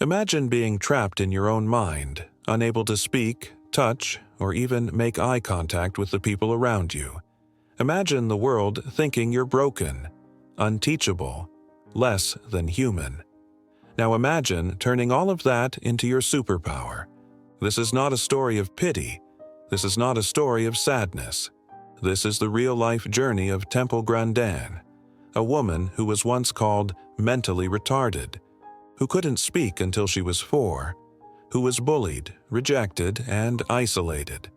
Imagine being trapped in your own mind, unable to speak, touch, or even make eye contact with the people around you. Imagine the world thinking you're broken, unteachable, less than human. Now imagine turning all of that into your superpower. This is not a story of pity. This is not a story of sadness. This is the real-life journey of Temple Grandin, a woman who was once called mentally retarded, who couldn't speak until she was 4, who was bullied, rejected, and isolated,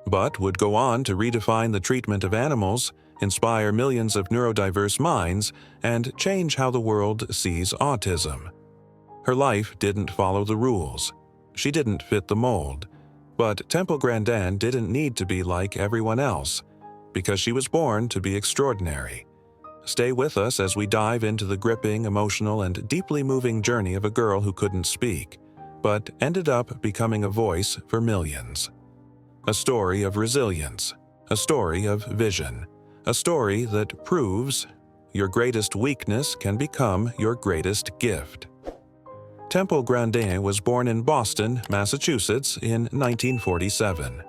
but would go on to redefine the treatment of animals, inspire millions of neurodiverse minds, and change how the world sees autism. Her life didn't follow the rules. She didn't fit the mold. But Temple Grandin didn't need to be like everyone else, because she was born to be extraordinary. Stay with us as we dive into the gripping, emotional, and deeply moving journey of a girl who couldn't speak, but ended up becoming a voice for millions. A story of resilience, a story of vision, a story that proves your greatest weakness can become your greatest gift. Temple Grandin was born in Boston, Massachusetts in 1947.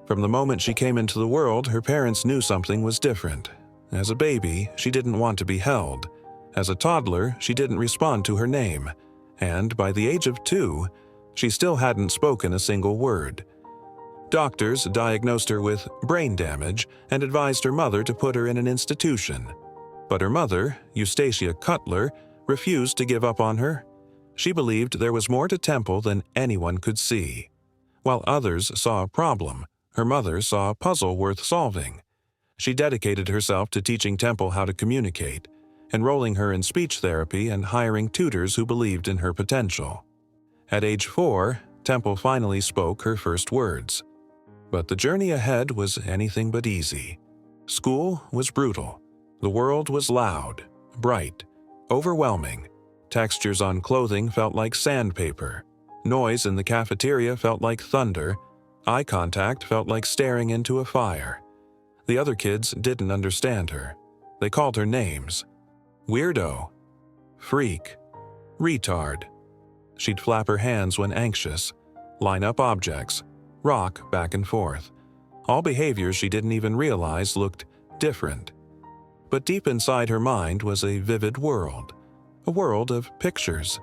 From the moment she came into the world, her parents knew something was different. As a baby, she didn't want to be held. As a toddler, she didn't respond to her name. And by the age of 2, she still hadn't spoken a single word. Doctors diagnosed her with brain damage and advised her mother to put her in an institution. But her mother, Eustacia Cutler, refused to give up on her. She believed there was more to Temple than anyone could see. While others saw a problem, her mother saw a puzzle worth solving. She dedicated herself to teaching Temple how to communicate, enrolling her in speech therapy and hiring tutors who believed in her potential. At age 4, Temple finally spoke her first words. But the journey ahead was anything but easy. School was brutal. The world was loud, bright, overwhelming. Textures on clothing felt like sandpaper. Noise in the cafeteria felt like thunder. Eye contact felt like staring into a fire. The other kids didn't understand her. They called her names. Weirdo. Freak. Retard. She'd flap her hands when anxious, line up objects, rock back and forth. All behaviors she didn't even realize looked different. But deep inside her mind was a vivid world. A world of pictures.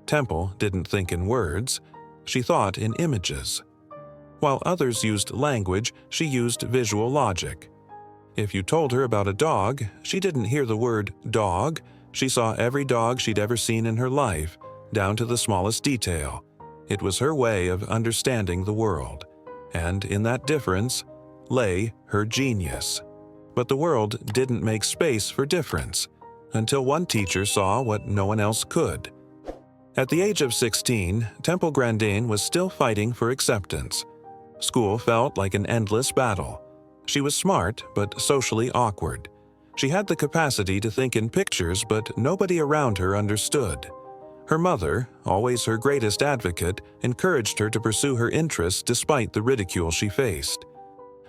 Temple didn't think in words, she thought in images. While others used language, she used visual logic. If you told her about a dog, she didn't hear the word dog, she saw every dog she'd ever seen in her life, down to the smallest detail. It was her way of understanding the world, and in that difference lay her genius. But the world didn't make space for difference, until one teacher saw what no one else could. At the age of 16, Temple Grandin was still fighting for acceptance. School felt like an endless battle. She was smart, but socially awkward. She had the capacity to think in pictures, but nobody around her understood. Her mother, always her greatest advocate, encouraged her to pursue her interests despite the ridicule she faced.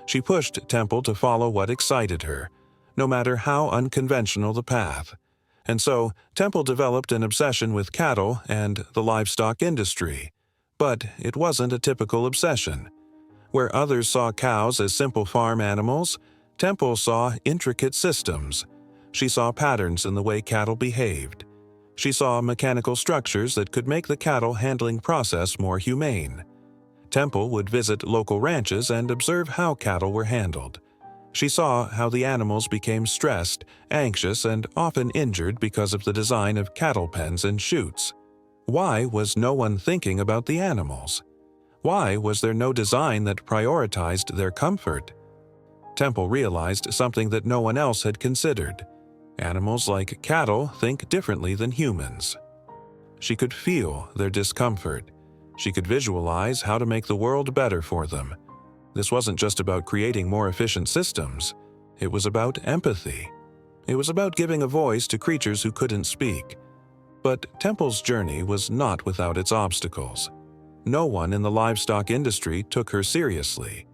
She pushed Temple to follow what excited her, no matter how unconventional the path. And so, Temple developed an obsession with cattle and the livestock industry. But it wasn't a typical obsession. Where others saw cows as simple farm animals, Temple saw intricate systems. She saw patterns in the way cattle behaved. She saw mechanical structures that could make the cattle handling process more humane. Temple would visit local ranches and observe how cattle were handled. She saw how the animals became stressed, anxious, and often injured because of the design of cattle pens and chutes. Why was no one thinking about the animals? Why was there no design that prioritized their comfort? Temple realized something that no one else had considered. Animals like cattle think differently than humans. She could feel their discomfort. She could visualize how to make the world better for them. This wasn't just about creating more efficient systems. It was about empathy. It was about giving a voice to creatures who couldn't speak. But Temple's journey was not without its obstacles. No one in the livestock industry took her seriously.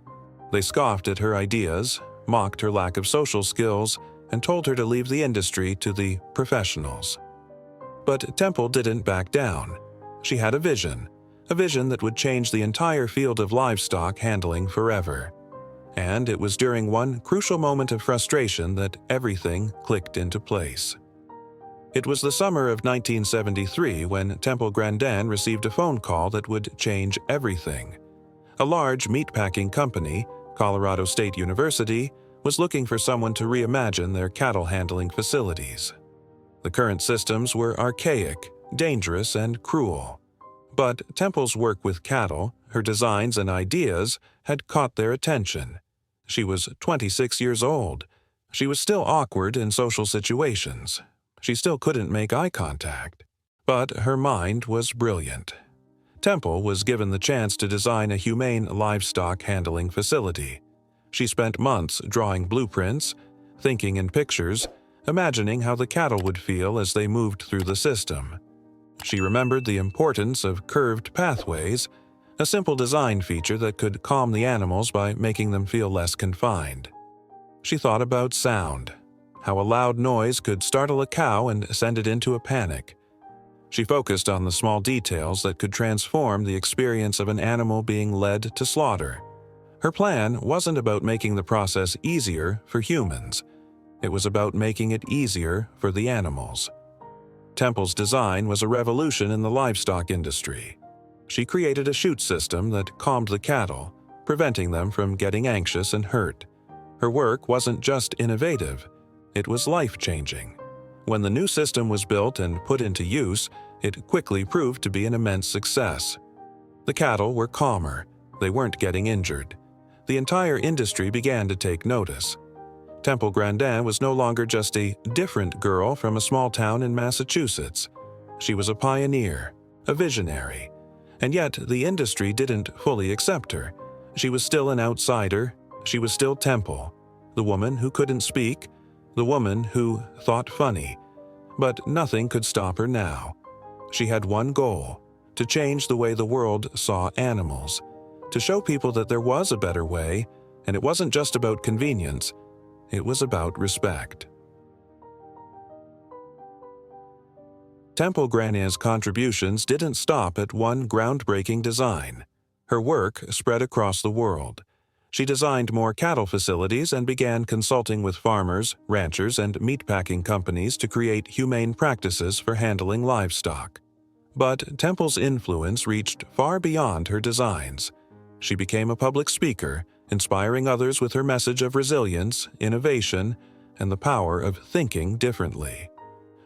They scoffed at her ideas, mocked her lack of social skills, and told her to leave the industry to the professionals. But Temple didn't back down. She had a vision that would change the entire field of livestock handling forever. And it was during one crucial moment of frustration that everything clicked into place. It was the summer of 1973 when Temple Grandin received a phone call that would change everything. A large meatpacking company, Colorado State University, was looking for someone to reimagine their cattle handling facilities. The current systems were archaic, dangerous, and cruel. But Temple's work with cattle, her designs and ideas, had caught their attention. She was 26 years old. She was still awkward in social situations. She still couldn't make eye contact. But her mind was brilliant. Temple was given the chance to design a humane livestock handling facility. She spent months drawing blueprints, thinking in pictures, imagining how the cattle would feel as they moved through the system. She remembered the importance of curved pathways, a simple design feature that could calm the animals by making them feel less confined. She thought about sound, how a loud noise could startle a cow and send it into a panic. She focused on the small details that could transform the experience of an animal being led to slaughter. Her plan wasn't about making the process easier for humans. It was about making it easier for the animals. Temple's design was a revolution in the livestock industry. She created a chute system that calmed the cattle, preventing them from getting anxious and hurt. Her work wasn't just innovative, it was life-changing. When the new system was built and put into use, it quickly proved to be an immense success. The cattle were calmer, they weren't getting injured. The entire industry began to take notice. Temple Grandin was no longer just a different girl from a small town in Massachusetts. She was a pioneer, a visionary. And yet the industry didn't fully accept her. She was still an outsider. She was still Temple, the woman who couldn't speak, the woman who thought funny. But nothing could stop her now. She had one goal: to change the way the world saw animals, to show people that there was a better way, and it wasn't just about convenience, it was about respect. Temple Grandin's contributions didn't stop at one groundbreaking design. Her work spread across the world. She designed more cattle facilities and began consulting with farmers, ranchers, and meatpacking companies to create humane practices for handling livestock. But Temple's influence reached far beyond her designs. She became a public speaker, inspiring others with her message of resilience, innovation, and the power of thinking differently.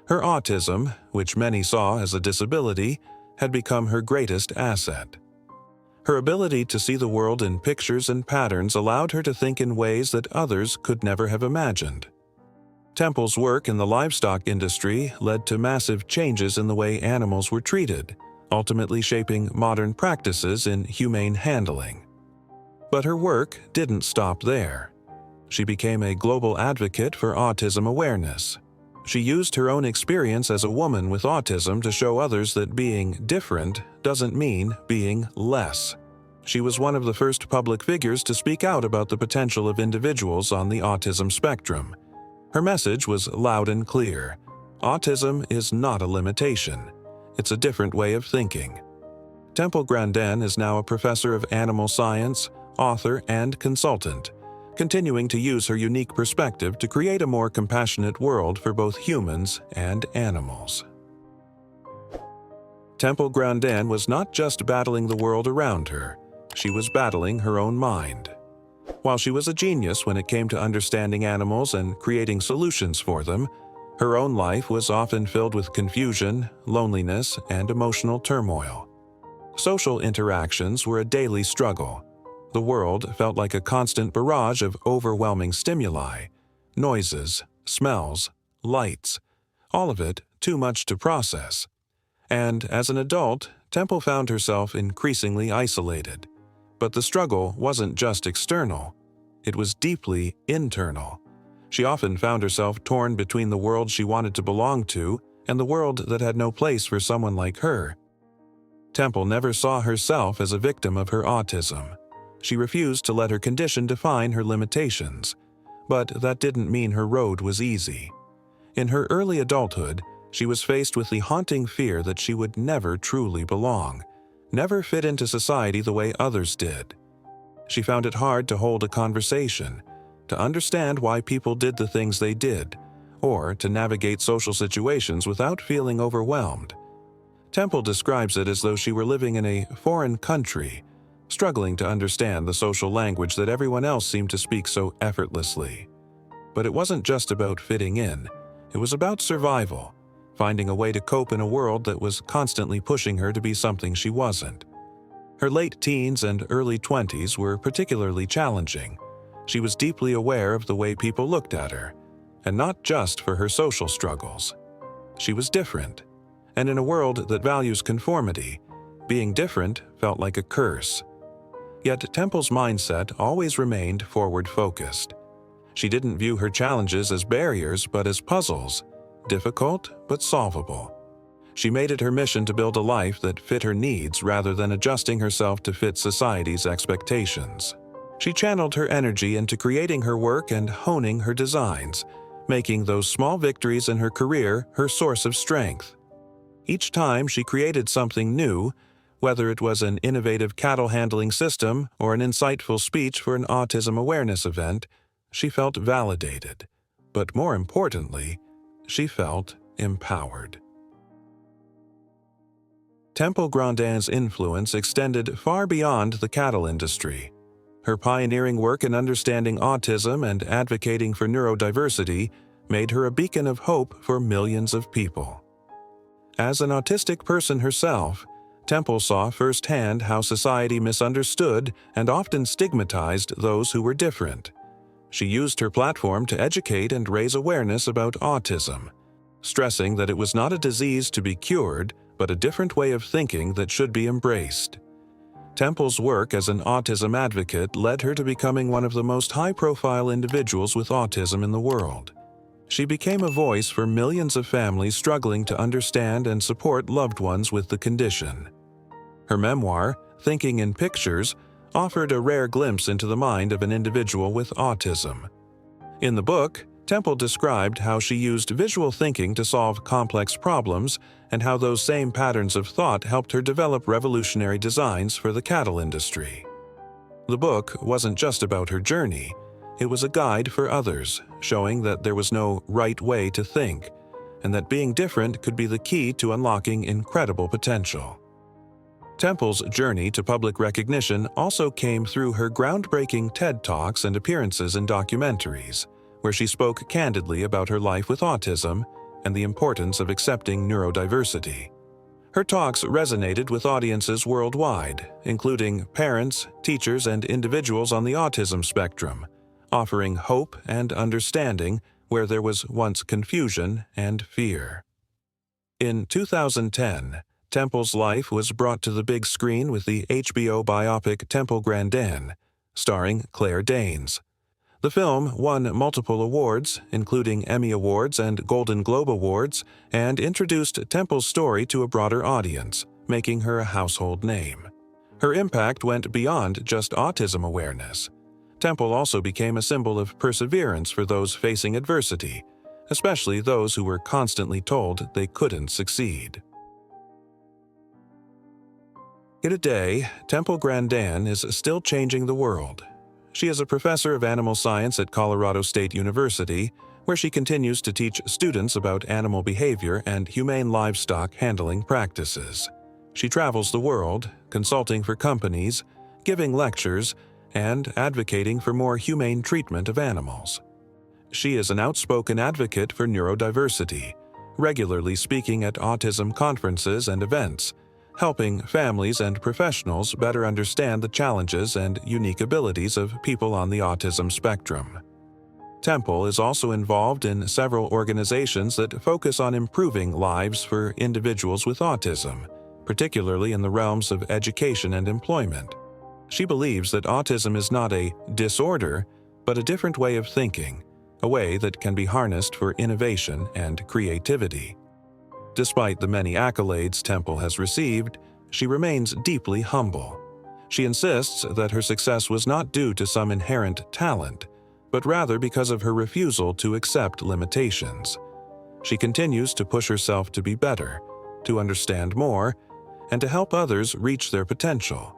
Her autism, which many saw as a disability, had become her greatest asset. Her ability to see the world in pictures and patterns allowed her to think in ways that others could never have imagined. Temple's work in the livestock industry led to massive changes in the way animals were treated, ultimately shaping modern practices in humane handling. But her work didn't stop there. She became a global advocate for autism awareness. She used her own experience as a woman with autism to show others that being different doesn't mean being less. She was one of the first public figures to speak out about the potential of individuals on the autism spectrum. Her message was loud and clear. Autism is not a limitation. It's a different way of thinking. Temple Grandin is now a professor of animal science, author, and consultant, continuing to use her unique perspective to create a more compassionate world for both humans and animals. Temple Grandin was not just battling the world around her, she was battling her own mind. While she was a genius when it came to understanding animals and creating solutions for them, her own life was often filled with confusion, loneliness, and emotional turmoil. Social interactions were a daily struggle. The world felt like a constant barrage of overwhelming stimuli, noises, smells, lights, all of it too much to process. And as an adult, Temple found herself increasingly isolated. But the struggle wasn't just external, it was deeply internal. She often found herself torn between the world she wanted to belong to and the world that had no place for someone like her. Temple never saw herself as a victim of her autism. She refused to let her condition define her limitations, but that didn't mean her road was easy. In her early adulthood, She was faced with the haunting fear that she would never truly belong, never fit into society the way others did. She found it hard to hold a conversation, to understand why people did the things they did, or to navigate social situations without feeling overwhelmed. Temple describes it as though she were living in a foreign country, struggling to understand the social language that everyone else seemed to speak so effortlessly. But it wasn't just about fitting in. It was about survival, finding a way to cope in a world that was constantly pushing her to be something she wasn't. Her late teens and early 20s were particularly challenging. She was deeply aware of the way people looked at her, and not just for her social struggles. She was different, and in a world that values conformity, being different felt like a curse. Yet Temple's mindset always remained forward-focused. She didn't view her challenges as barriers but as puzzles, difficult but solvable. She made it her mission to build a life that fit her needs rather than adjusting herself to fit society's expectations. She channeled her energy into creating her work and honing her designs, making those small victories in her career her source of strength. Each time she created something new, whether it was an innovative cattle handling system or an insightful speech for an autism awareness event, she felt validated. But more importantly, she felt empowered. Temple Grandin's influence extended far beyond the cattle industry. Her pioneering work in understanding autism and advocating for neurodiversity made her a beacon of hope for millions of people. As an autistic person herself, Temple saw firsthand how society misunderstood and often stigmatized those who were different. She used her platform to educate and raise awareness about autism, stressing that it was not a disease to be cured, but a different way of thinking that should be embraced. Temple's work as an autism advocate led her to becoming one of the most high-profile individuals with autism in the world. She became a voice for millions of families struggling to understand and support loved ones with the condition. Her memoir, Thinking in Pictures, offered a rare glimpse into the mind of an individual with autism. In the book, Temple described how she used visual thinking to solve complex problems and how those same patterns of thought helped her develop revolutionary designs for the cattle industry. The book wasn't just about her journey. It was a guide for others, showing that there was no right way to think, and that being different could be the key to unlocking incredible potential. Temple's journey to public recognition also came through her groundbreaking TED Talks and appearances in documentaries, where she spoke candidly about her life with autism and the importance of accepting neurodiversity. Her talks resonated with audiences worldwide, including parents, teachers, and individuals on the autism spectrum, offering hope and understanding where there was once confusion and fear. In 2010, Temple's life was brought to the big screen with the HBO biopic Temple Grandin, starring Claire Danes. The film won multiple awards, including Emmy Awards and Golden Globe Awards, and introduced Temple's story to a broader audience, making her a household name. Her impact went beyond just autism awareness. Temple also became a symbol of perseverance for those facing adversity, especially those who were constantly told they couldn't succeed. Today, Temple Grandin is still changing the world. She is a professor of animal science at Colorado State University, where she continues to teach students about animal behavior and humane livestock handling practices. She travels the world, consulting for companies, giving lectures, and advocating for more humane treatment of animals. She is an outspoken advocate for neurodiversity, regularly speaking at autism conferences and events, helping families and professionals better understand the challenges and unique abilities of people on the autism spectrum. Temple is also involved in several organizations that focus on improving lives for individuals with autism, particularly in the realms of education and employment. She believes that autism is not a disorder, but a different way of thinking, a way that can be harnessed for innovation and creativity. Despite the many accolades Temple has received, she remains deeply humble. She insists that her success was not due to some inherent talent, but rather because of her refusal to accept limitations. She continues to push herself to be better, to understand more, and to help others reach their potential.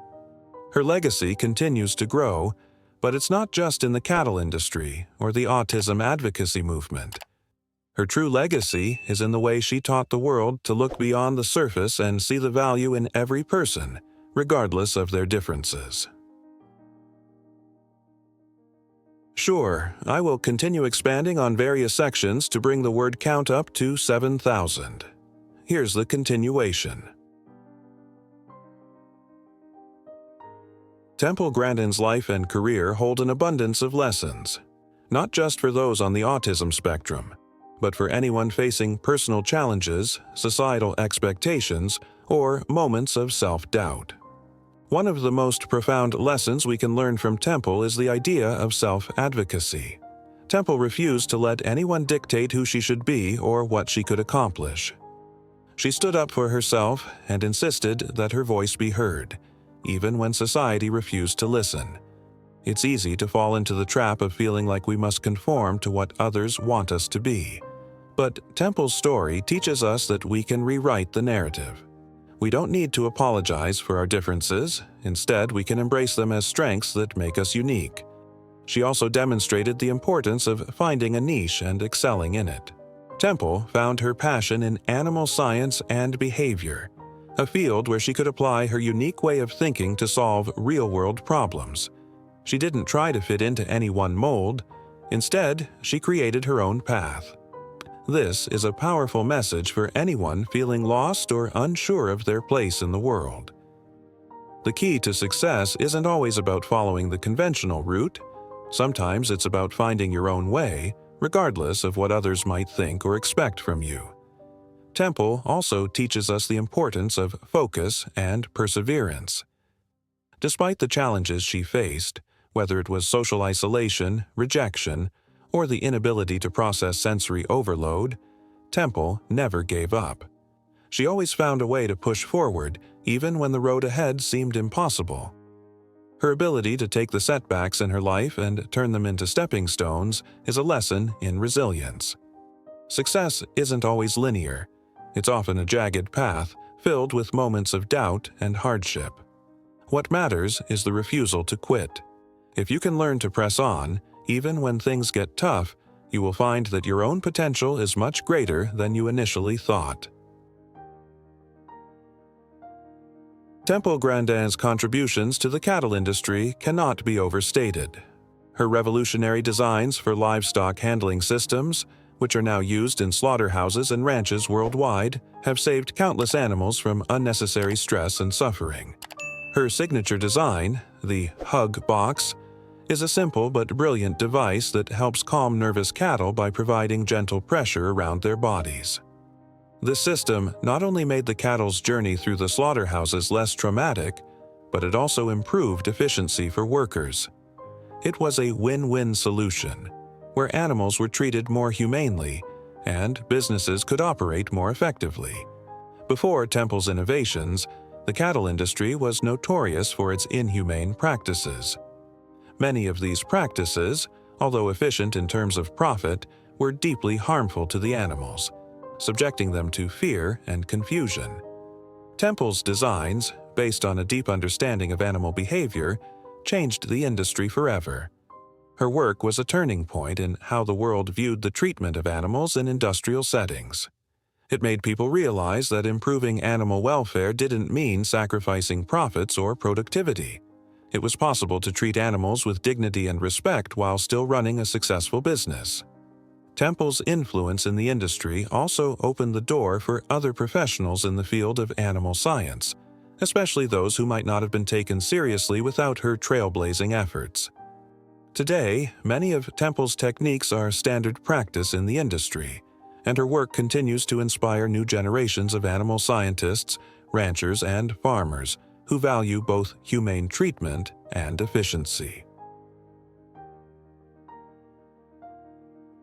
Her legacy continues to grow, but it's not just in the cattle industry or the autism advocacy movement. Her true legacy is in the way she taught the world to look beyond the surface and see the value in every person, regardless of their differences. Sure, I will continue expanding on various sections to bring the word count up to 7,000. Here's the continuation. Temple Grandin's life and career hold an abundance of lessons, not just for those on the autism spectrum, but for anyone facing personal challenges, societal expectations, or moments of self-doubt. One of the most profound lessons we can learn from Temple is the idea of self-advocacy. Temple refused to let anyone dictate who she should be or what she could accomplish. She stood up for herself and insisted that her voice be heard, even when society refused to listen. It's easy to fall into the trap of feeling like we must conform to what others want us to be. But Temple's story teaches us that we can rewrite the narrative. We don't need to apologize for our differences. Instead, we can embrace them as strengths that make us unique. She also demonstrated the importance of finding a niche and excelling in it. Temple found her passion in animal science and behavior, a field where she could apply her unique way of thinking to solve real-world problems. She didn't try to fit into any one mold. Instead, she created her own path. This is a powerful message for anyone feeling lost or unsure of their place in the world. The key to success isn't always about following the conventional route. Sometimes it's about finding your own way, regardless of what others might think or expect from you. Temple also teaches us the importance of focus and perseverance. Despite the challenges she faced, whether it was social isolation, rejection, or the inability to process sensory overload, Temple never gave up. She always found a way to push forward, even when the road ahead seemed impossible. Her ability to take the setbacks in her life and turn them into stepping stones is a lesson in resilience. Success isn't always linear. It's often a jagged path, filled with moments of doubt and hardship. What matters is the refusal to quit. If you can learn to press on, even when things get tough, you will find that your own potential is much greater than you initially thought. Temple Grandin's contributions to the cattle industry cannot be overstated. Her revolutionary designs for livestock handling systems, which are now used in slaughterhouses and ranches worldwide, have saved countless animals from unnecessary stress and suffering. Her signature design, the Hug Box, is a simple but brilliant device that helps calm nervous cattle by providing gentle pressure around their bodies. This system not only made the cattle's journey through the slaughterhouses less traumatic, but it also improved efficiency for workers. It was a win-win solution, where animals were treated more humanely and businesses could operate more effectively. Before Temple's innovations, the cattle industry was notorious for its inhumane practices. Many of these practices, although efficient in terms of profit, were deeply harmful to the animals, subjecting them to fear and confusion. Temple's designs, based on a deep understanding of animal behavior, changed the industry forever. Her work was a turning point in how the world viewed the treatment of animals in industrial settings. It made people realize that improving animal welfare didn't mean sacrificing profits or productivity. It was possible to treat animals with dignity and respect while still running a successful business. Temple's influence in the industry also opened the door for other professionals in the field of animal science, especially those who might not have been taken seriously without her trailblazing efforts. Today, many of Temple's techniques are standard practice in the industry, and her work continues to inspire new generations of animal scientists, ranchers, and farmers who value both humane treatment and efficiency.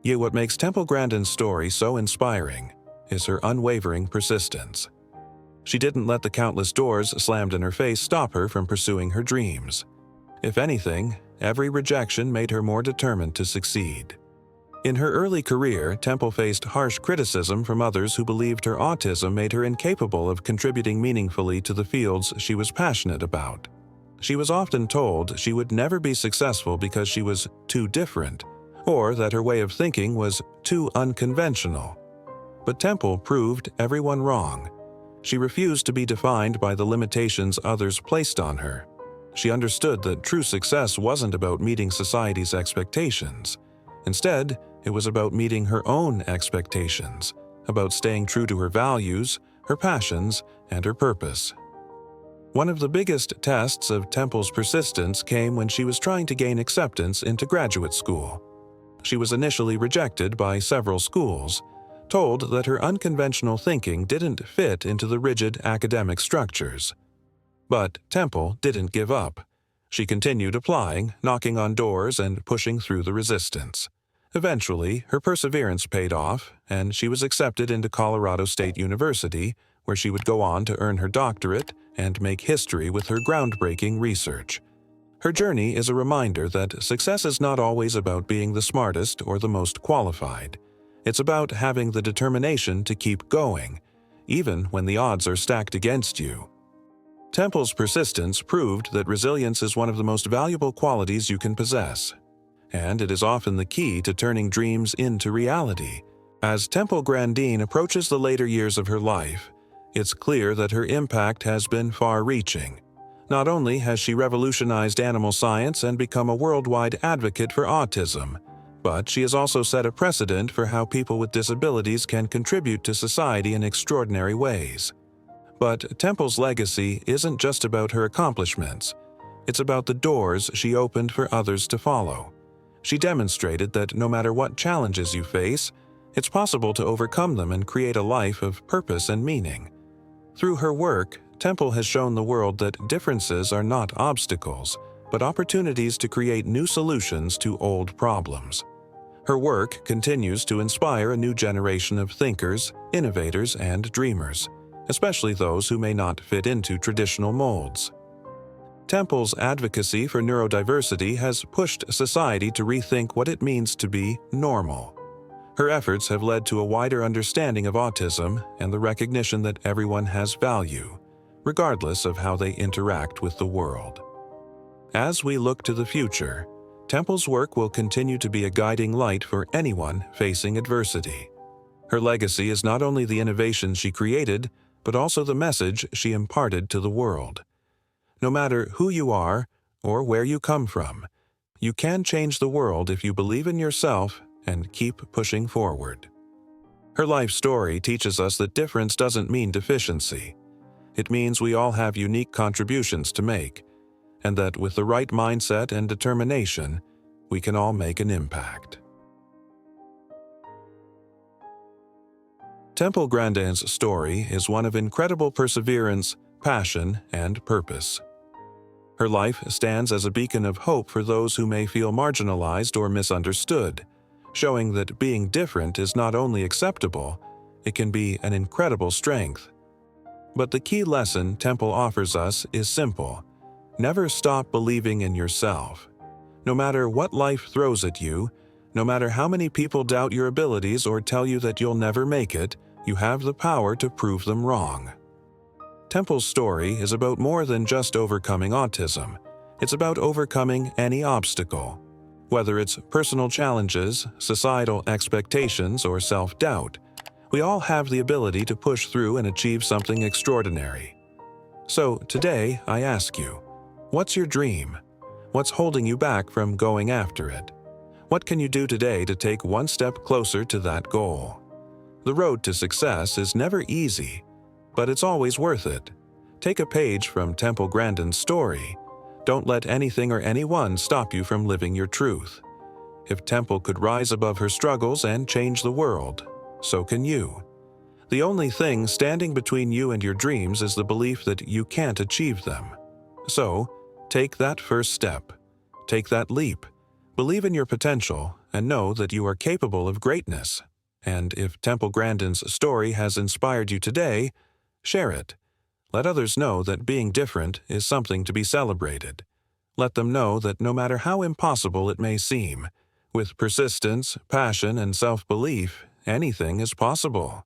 Yet what makes Temple Grandin's story so inspiring is her unwavering persistence. She didn't let the countless doors slammed in her face stop her from pursuing her dreams. If anything, every rejection made her more determined to succeed. In her early career, Temple faced harsh criticism from others who believed her autism made her incapable of contributing meaningfully to the fields she was passionate about. She was often told she would never be successful because she was too different, or that her way of thinking was too unconventional. But Temple proved everyone wrong. She refused to be defined by the limitations others placed on her. She understood that true success wasn't about meeting society's expectations. Instead, it was about meeting her own expectations, about staying true to her values, her passions, and her purpose. One of the biggest tests of Temple's persistence came when she was trying to gain acceptance into graduate school. She was initially rejected by several schools, told that her unconventional thinking didn't fit into the rigid academic structures. But Temple didn't give up. She continued applying, knocking on doors, and pushing through the resistance. Eventually, her perseverance paid off, and she was accepted into Colorado State University, where she would go on to earn her doctorate and make history with her groundbreaking research. Her journey is a reminder that success is not always about being the smartest or the most qualified. It's about having the determination to keep going, even when the odds are stacked against you. Temple's persistence proved that resilience is one of the most valuable qualities you can possess, and it is often the key to turning dreams into reality. As Temple Grandin approaches the later years of her life, it's clear that her impact has been far-reaching. Not only has she revolutionized animal science and become a worldwide advocate for autism, but she has also set a precedent for how people with disabilities can contribute to society in extraordinary ways. But Temple's legacy isn't just about her accomplishments. It's about the doors she opened for others to follow. She demonstrated that no matter what challenges you face, it's possible to overcome them and create a life of purpose and meaning. Through her work, Temple has shown the world that differences are not obstacles, but opportunities to create new solutions to old problems. Her work continues to inspire a new generation of thinkers, innovators, and dreamers, especially those who may not fit into traditional molds. Temple's advocacy for neurodiversity has pushed society to rethink what it means to be normal. Her efforts have led to a wider understanding of autism and the recognition that everyone has value, regardless of how they interact with the world. As we look to the future, Temple's work will continue to be a guiding light for anyone facing adversity. Her legacy is not only the innovations she created, but also the message she imparted to the world. No matter who you are or where you come from, you can change the world if you believe in yourself and keep pushing forward. Her life story teaches us that difference doesn't mean deficiency. It means we all have unique contributions to make, and that with the right mindset and determination, we can all make an impact. Temple Grandin's story is one of incredible perseverance, passion, and purpose. Her life stands as a beacon of hope for those who may feel marginalized or misunderstood, showing that being different is not only acceptable, it can be an incredible strength. But the key lesson Temple offers us is simple. Never stop believing in yourself. No matter what life throws at you, no matter how many people doubt your abilities or tell you that you'll never make it, you have the power to prove them wrong. Temple's story is about more than just overcoming autism. It's about overcoming any obstacle. Whether it's personal challenges, societal expectations, or self-doubt, we all have the ability to push through and achieve something extraordinary. So today, I ask you, what's your dream? What's holding you back from going after it? What can you do today to take one step closer to that goal? The road to success is never easy, but it's always worth it. Take a page from Temple Grandin's story. Don't let anything or anyone stop you from living your truth. If Temple could rise above her struggles and change the world, so can you. The only thing standing between you and your dreams is the belief that you can't achieve them. So, take that first step. Take that leap. Believe in your potential and know that you are capable of greatness. And if Temple Grandin's story has inspired you today, share it. Let others know that being different is something to be celebrated. Let them know that no matter how impossible it may seem, With persistence, passion, and self-belief, anything is possible.